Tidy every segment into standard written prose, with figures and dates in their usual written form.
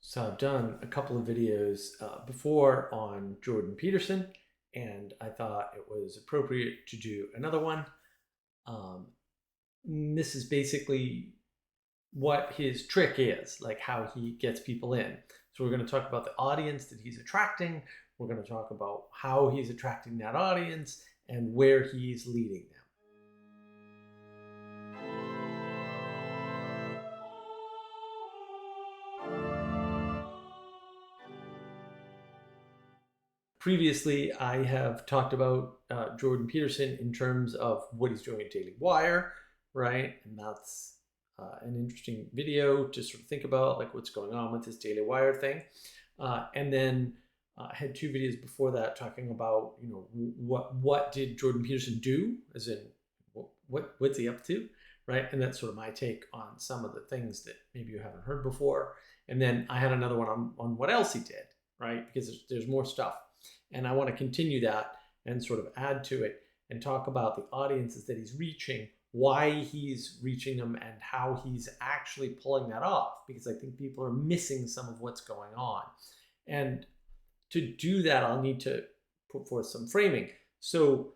So I've done a couple of videos before on Jordan Peterson, and I thought it was appropriate to do another one. Um, this is basically what his trick is, like how he gets people in. So we're going to talk about the audience that he's attracting. We're going to talk about how he's attracting that audience and where he's leading them. Previously, I have talked about Jordan Peterson in terms of what he's doing at Daily Wire, right? And that's an interesting video to sort of think about, like what's going on with this Daily Wire thing. And then I had two videos before that talking about, what did Jordan Peterson do, as in what's he up to, right? And that's sort of my take on some of the things that maybe you haven't heard before. And then I had another one on what else he did, right? Because there's more stuff. And I want to continue that and sort of add to it and talk about the audiences that he's reaching, why he's reaching them, and how he's actually pulling that off, because I think people are missing some of what's going on. And to do that, I'll need to put forth some framing. So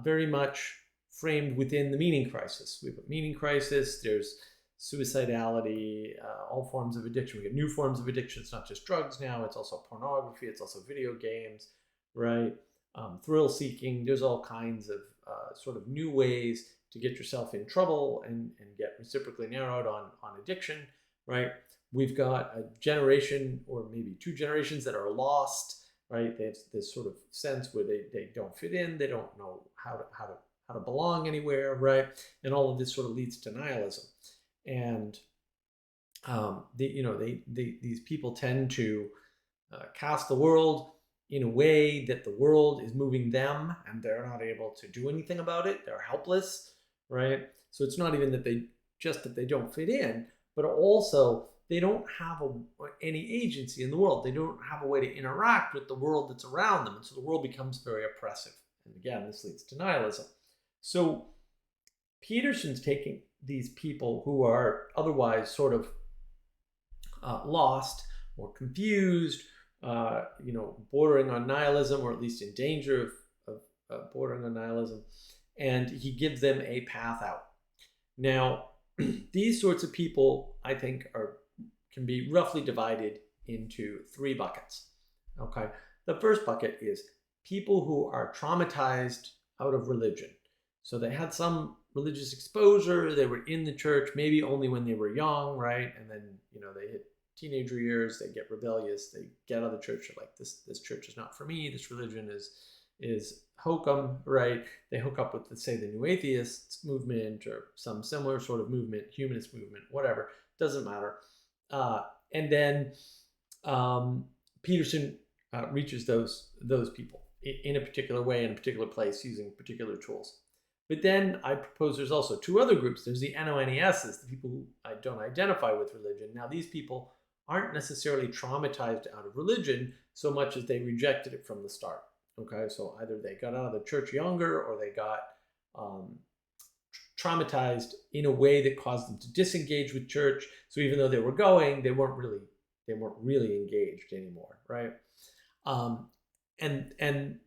very much framed within the meaning crisis. We have a meaning crisis, there's suicidality, all forms of addiction. We get new forms of addiction. It's not just drugs now, it's also pornography, it's also video games, right? Thrill seeking. There's all kinds of sort of new ways to get yourself in trouble and get reciprocally narrowed on addiction, right? We've got a generation or maybe two generations that are lost, right? They have this sort of sense where they don't fit in, they don't know how to belong anywhere, right? And all of this sort of leads to nihilism. And these people tend to cast the world in a way that the world is moving them, and they're not able to do anything about it. They're helpless, right? So it's not even that they don't fit in, but also they don't have any agency in the world. They don't have a way to interact with the world that's around them, and so the world becomes very oppressive. And again, this leads to nihilism. So Peterson's taking these people who are otherwise sort of lost or confused, bordering on nihilism, or at least in danger of bordering on nihilism, and he gives them a path out. Now, these sorts of people, I think, can be roughly divided into three buckets. Okay, the first bucket is people who are traumatized out of religion. So they had some religious exposure, they were in the church, maybe only when they were young, right? And then, they hit teenager years, they get rebellious, they get out of the church, they're like, this church is not for me, this religion is hokum, right? They hook up with, let's say, the New Atheists movement or some similar sort of movement, humanist movement, whatever, doesn't matter. And then Peterson reaches those people in a particular way, in a particular place, using particular tools. But then I propose there's also two other groups. There's the NONESs, the people who don't identify with religion. Now, these people aren't necessarily traumatized out of religion so much as they rejected it from the start. Okay, so either they got out of the church younger, or they got traumatized in a way that caused them to disengage with church. So even though they were going, they weren't really engaged anymore, right? And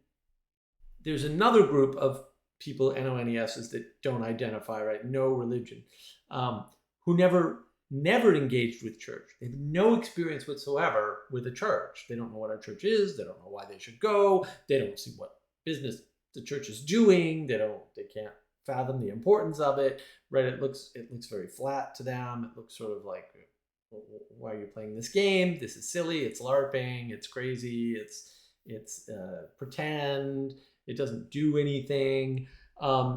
there's another group of people, NONESs, that don't identify, right? No religion, who never engaged with church. They have no experience whatsoever with a church. They don't know what a church is. They don't know why they should go. They don't see what business the church is doing. They can't fathom the importance of it, right? It looks very flat to them. It looks sort of like, why are you playing this game? This is silly. It's LARPing. It's crazy. It's pretend. It doesn't do anything. That's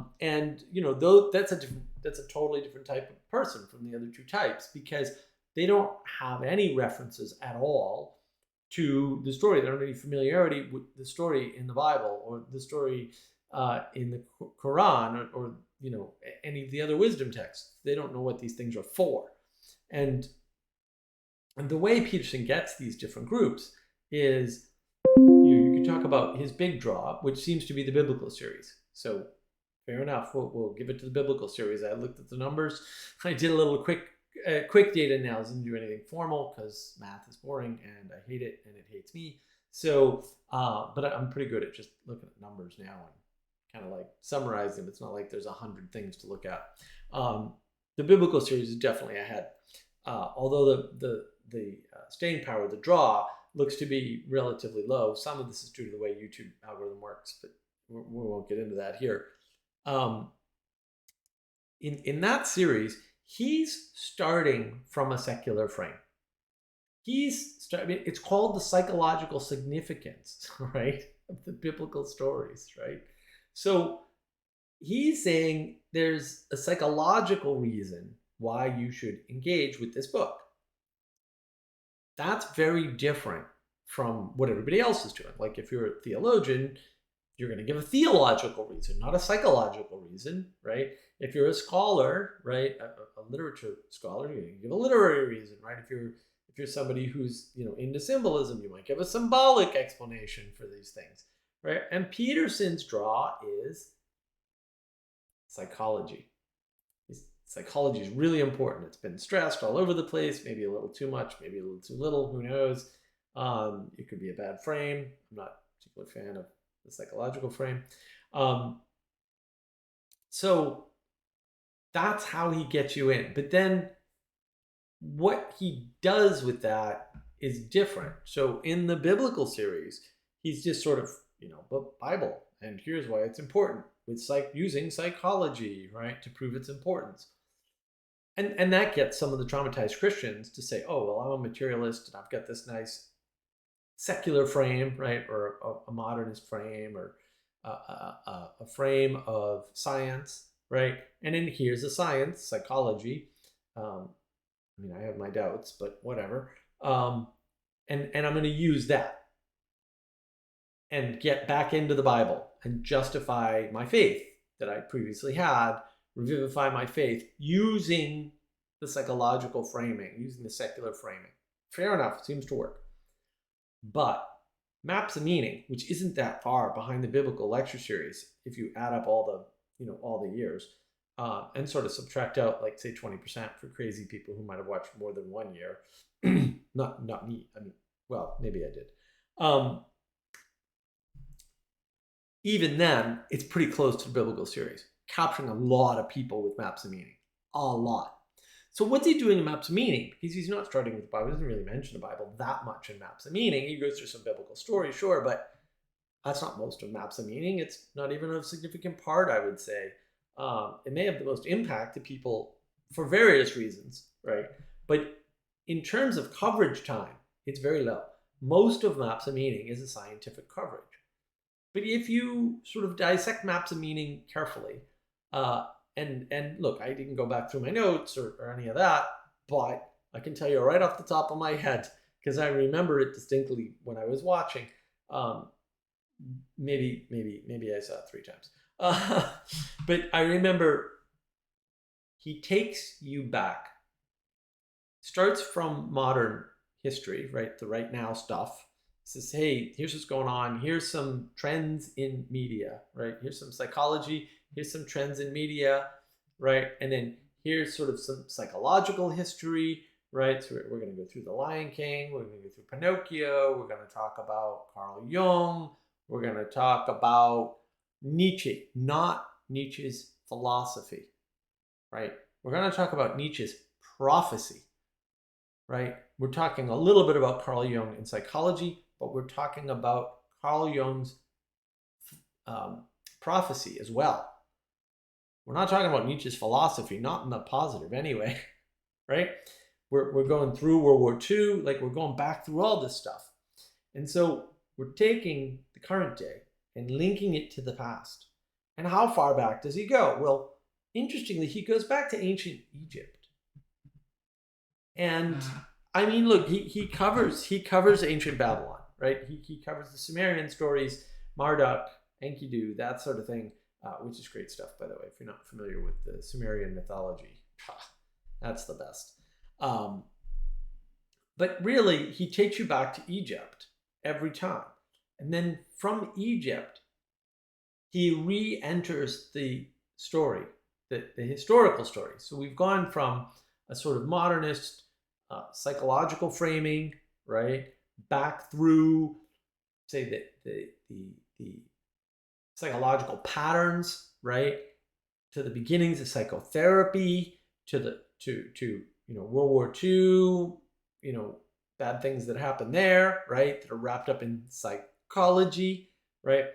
a totally different type of person from the other two types, because they don't have any references at all to the story. They don't have any familiarity with the story in the Bible, or the story in the Quran, or any of the other wisdom texts. They don't know what these things are for. And the way Peterson gets these different groups is, you can talk about his big draw, which seems to be the biblical series. So fair enough, we'll give it to the biblical series. I looked at the numbers. I did a little quick quick data analysis. Didn't do anything formal because math is boring and I hate it and it hates me. So, but I'm pretty good at just looking at numbers now and kind of like summarize them. It's not like there's 100 things to look at. The biblical series is definitely ahead. Although the staying power, the draw, looks to be relatively low. Some of this is due to the way YouTube algorithm works, but we won't get into that here. In that series, he's starting from a secular frame. It's called the psychological significance, right, of the biblical stories, right? So he's saying there's a psychological reason why you should engage with this book. That's very different from what everybody else is doing. Like if you're a theologian, you're going to give a theological reason, not a psychological reason, right? If you're a scholar, right, a literature scholar, you're going to give a literary reason, right? If you're somebody who's into symbolism, you might give a symbolic explanation for these things, right? And Peterson's draw is psychology. Psychology is really important. It's been stressed all over the place, maybe a little too much, maybe a little too little, who knows? It could be a bad frame. I'm not a particular fan of the psychological frame. So that's how he gets you in. But then what he does with that is different. So in the biblical series, he's just sort of, Bible, and here's why it's important with using psychology, right, to prove its importance. And that gets some of the traumatized Christians to say, oh, well, I'm a materialist and I've got this nice secular frame, right, or a modernist frame, or a frame of science, right? And then here's the science, psychology. I have my doubts, but whatever. And I'm going to use that and get back into the Bible and justify my faith that I previously had, revivify my faith using the psychological framing, using the secular framing. Fair enough, seems to work. But Maps of Meaning, which isn't that far behind the biblical lecture series, if you add up all the years, and sort of subtract out, like, say, 20% for crazy people who might have watched more than 1 year. Not me. Well, maybe I did. Even then, it's pretty close to the biblical series, capturing a lot of people with Maps of Meaning. A lot. So what's he doing in Maps of Meaning? Because he's not starting with the Bible. He doesn't really mention the Bible that much in Maps of Meaning. He goes through some biblical stories, sure, but that's not most of Maps of Meaning. It's not even a significant part, I would say. It may have the most impact to people for various reasons, right? But in terms of coverage time, it's very low. Most of Maps of Meaning is a scientific coverage. But if you sort of dissect Maps of Meaning carefully, and look, I didn't go back through my notes or any of that, but I can tell you right off the top of my head, because I remember it distinctly when I was watching. Maybe I saw it 3 times. But I remember he takes you back, starts from modern history, right? The right now stuff. Says, hey, here's what's going on. Here's some trends in media, right? Here's some psychology. Here's some trends in media, right? And then here's sort of some psychological history, right? So we're going to go through The Lion King. We're going to go through Pinocchio. We're going to talk about Carl Jung. We're going to talk about Nietzsche, not Nietzsche's philosophy, right? We're going to talk about Nietzsche's prophecy, right? We're talking a little bit about Carl Jung in psychology, but we're talking about Carl Jung's prophecy as well. We're not talking about Nietzsche's philosophy, not in the positive anyway, right? We're going through World War II, like we're going back through all this stuff. And so we're taking the current day and linking it to the past. And how far back does he go? Well, interestingly, he goes back to ancient Egypt. And I mean, look, he covers ancient Babylon, right? He covers the Sumerian stories, Marduk, Enkidu, that sort of thing, which is great stuff, by the way, if you're not familiar with the Sumerian mythology. That's the best. But really, he takes you back to Egypt every time. And then from Egypt, he re-enters the story, the historical story. So we've gone from a sort of modernist psychological framing, right? Back through, say, the psychological patterns, right? To the beginnings of psychotherapy, to World War II, bad things that happened there, right? That are wrapped up in psychology, right?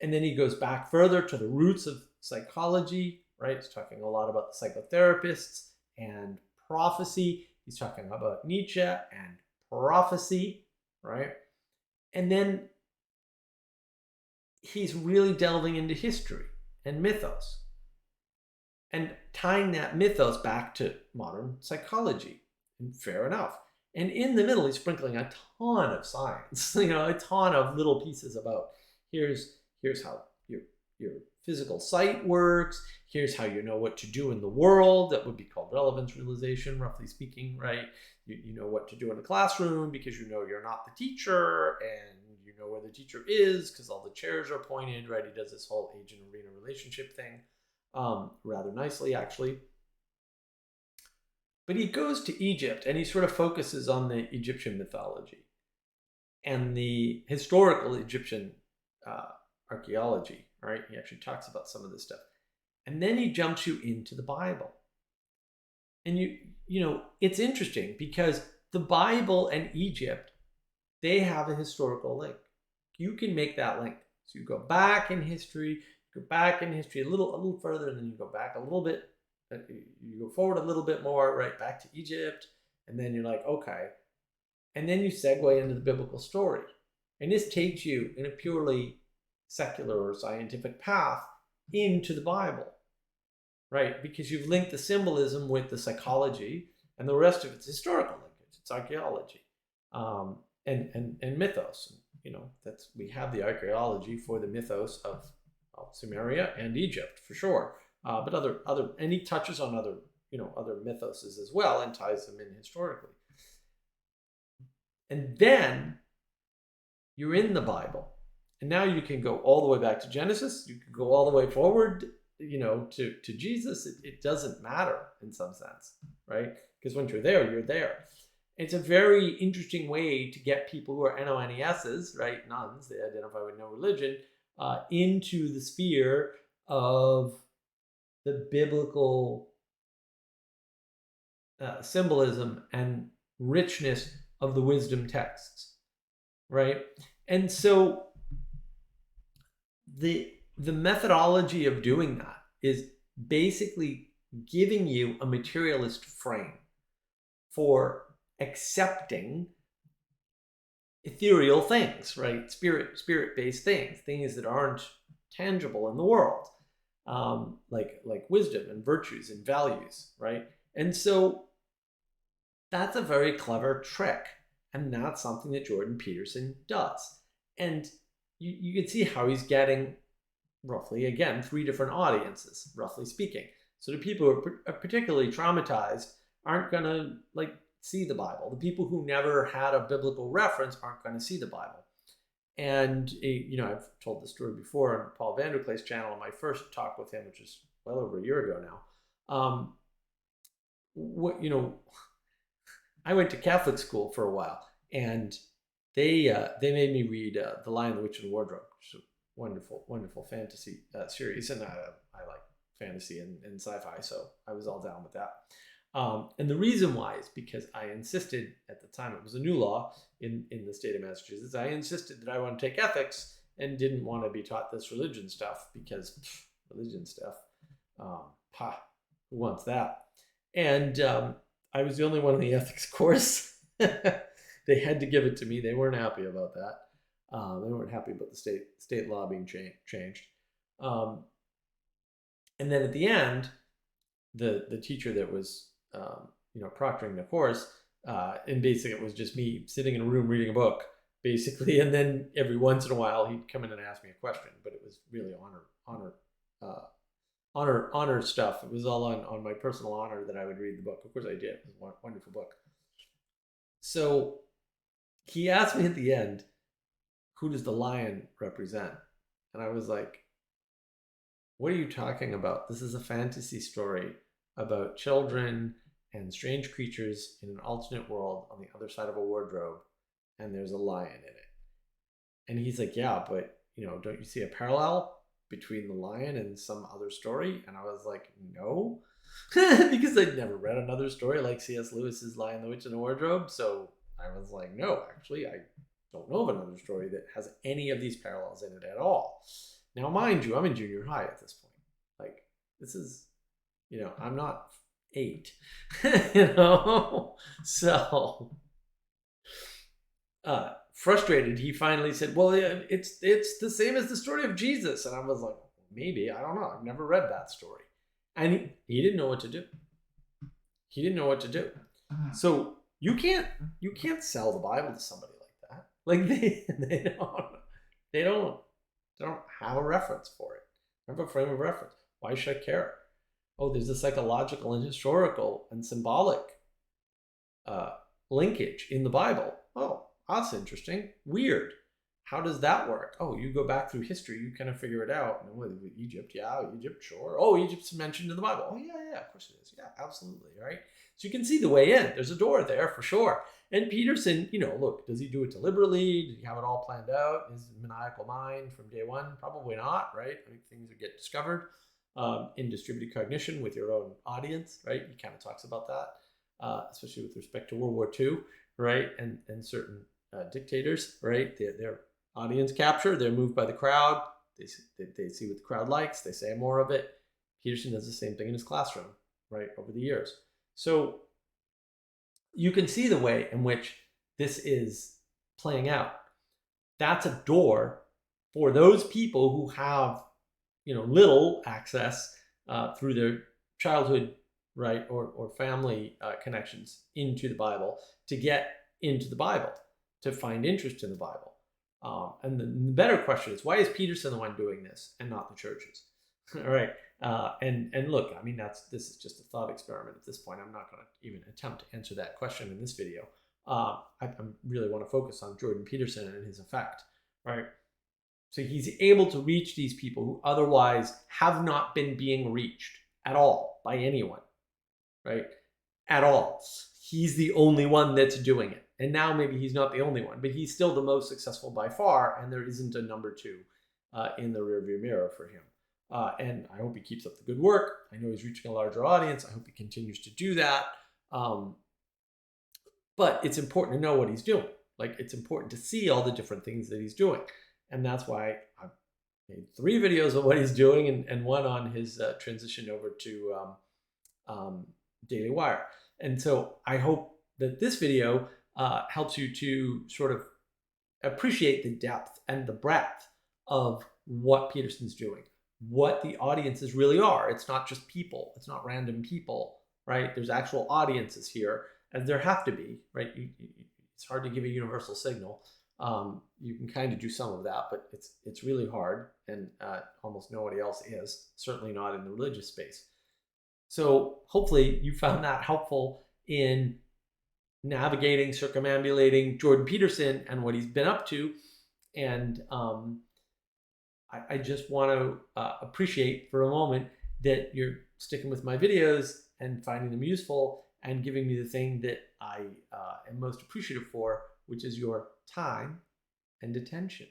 And then he goes back further to the roots of psychology, right? He's talking a lot about the psychotherapists and prophecy. He's talking about Nietzsche and prophecy, right? And then he's really delving into history and mythos and tying that mythos back to modern psychology. And fair enough. And in the middle, he's sprinkling a ton of science, a ton of little pieces about here's how your physical sight works. Here's how you know what to do in the world. That would be called relevance realization, roughly speaking, right? You know what to do in the classroom because you know you're not the teacher, and you know where the teacher is because all the chairs are pointed, right? He does this whole agent arena relationship thing rather nicely, actually. But he goes to Egypt and he sort of focuses on the Egyptian mythology and the historical Egyptian archaeology, right? He actually talks about some of this stuff. And then he jumps you into the Bible. And it's interesting because the Bible and Egypt, they have a historical link. You can make that link. So you go back in history, a little further, and then you go back a little bit. You go forward a little bit more, right, back to Egypt, and then you're like, okay. And then you segue into the biblical story. And this takes you in a purely secular or scientific path into the Bible, right? Because you've linked the symbolism with the psychology, and the rest of it's historical linkage. It's archaeology and mythos. We have the archaeology for the mythos of Sumeria and Egypt for sure. But and he touches on other mythoses as well and ties them in historically. And then you're in the Bible, and now you can go all the way back to Genesis. You can go all the way forward, to Jesus. It doesn't matter in some sense, right? Because once you're there, you're there. It's a very interesting way to get people who are NONESs, right? Nuns, they identify with no religion, into the sphere of the biblical symbolism and richness of the wisdom texts, right? And so the methodology of doing that is basically giving you a materialist frame for accepting ethereal things, right? Spirit-based things that aren't tangible in the world, like wisdom and virtues and values, right? And so that's a very clever trick, and that's something that Jordan Peterson does. And you can see how he's getting roughly, again, 3 different audiences, roughly speaking. So the people who are particularly traumatized aren't going to see the Bible. The people who never had a biblical reference aren't going to see the Bible. And I've told this story before on Paul Vanderklay's channel in my first talk with him, which is well over a year ago now. I went to Catholic school for a while, and they made me read The Lion, the Witch, and the Wardrobe, which is a wonderful fantasy series, and I like fantasy and sci-fi, so I was all down with that. And the reason why is because I insisted, at the time it was a new law in the state of Massachusetts, I insisted that I want to take ethics and didn't want to be taught this religion stuff because religion stuff, who wants that? And I was the only one in the ethics course. They had to give it to me. They weren't happy about that. They weren't happy about the state law being changed. And then at the end, the teacher that was proctoring the course, and basically it was just me sitting in a room reading a book, basically, and then every once in a while he'd come in and ask me a question, but it was really honor stuff. It was all on my personal honor that I would read the book. Of course I did. It was a wonderful book. So he asked me at the end, who does the lion represent? And I was like, what are you talking about? This is a fantasy story about children and strange creatures in an alternate world on the other side of a wardrobe, and there's a lion in it. And he's like, yeah, but don't you see a parallel between the lion and some other story? And I was like, no, because I'd never read another story like C.S. Lewis's Lion, the Witch, and the Wardrobe. So I was like, no, actually, I don't know of another story that has any of these parallels in it at all. Now, mind you, I'm in junior high at this point. Like, this is, I'm not 8, So, frustrated, he finally said, well, yeah, it's the same as the story of Jesus. And I was like, maybe, I don't know. I've never read that story. And he didn't know what to do. He didn't know what to do. So you can't sell the Bible to somebody like that. Like they don't have a reference for it. They don't have a frame of reference. Why should I care? Oh, there's a psychological and historical and symbolic linkage in the Bible. Oh, that's interesting. Weird. How does that work? Oh, you go back through history, you kind of figure it out. Egypt, yeah, Egypt, sure. Oh, Egypt's mentioned in the Bible. Oh, yeah, of course it is. Yeah, absolutely, right? So you can see the way in. There's a door there for sure. And Peterson, look, does he do it deliberately? Did he have it all planned out? Is maniacal mind from day one? Probably not, right? I think things that get discovered in distributed cognition with your own audience, right? He kind of talks about that, especially with respect to World War II, right? And certain dictators, right? They're audience capture. They're moved by the crowd. They see what the crowd likes. They say more of it. Peterson does the same thing in his classroom, right, over the years. So you can see the way in which this is playing out. That's a door for those people who have, little access through their childhood, right, or family connections into the Bible, to get into the Bible, to find interest in the Bible. And the better question is, why is Peterson the one doing this and not the churches? All right. And look, I mean, this is just a thought experiment at this point. I'm not going to even attempt to answer that question in this video. I really want to focus on Jordan Peterson and his effect, right? So he's able to reach these people who otherwise have not been being reached at all by anyone, right? At all. He's the only one that's doing it. And now maybe he's not the only one, but he's still the most successful by far, and there isn't a number 2 in the rearview mirror for him. And I hope he keeps up the good work. I know he's reaching a larger audience. I hope he continues to do that. But it's important to know what he's doing. Like, it's important to see all the different things that he's doing. And that's why I've made 3 videos of what he's doing and one on his transition over to Daily Wire. And so I hope that this video helps you to sort of appreciate the depth and the breadth of what Peterson's doing, what the audiences really are. It's not just people. It's not random people, right? There's actual audiences here, as there have to be, right? It's hard to give a universal signal. You can kind of do some of that, but it's really hard, and almost nobody else is, certainly not in the religious space. So hopefully you found that helpful in navigating, circumambulating Jordan Peterson and what he's been up to. And I just want to appreciate for a moment that you're sticking with my videos and finding them useful and giving me the thing that I am most appreciative for, which is your time and attention.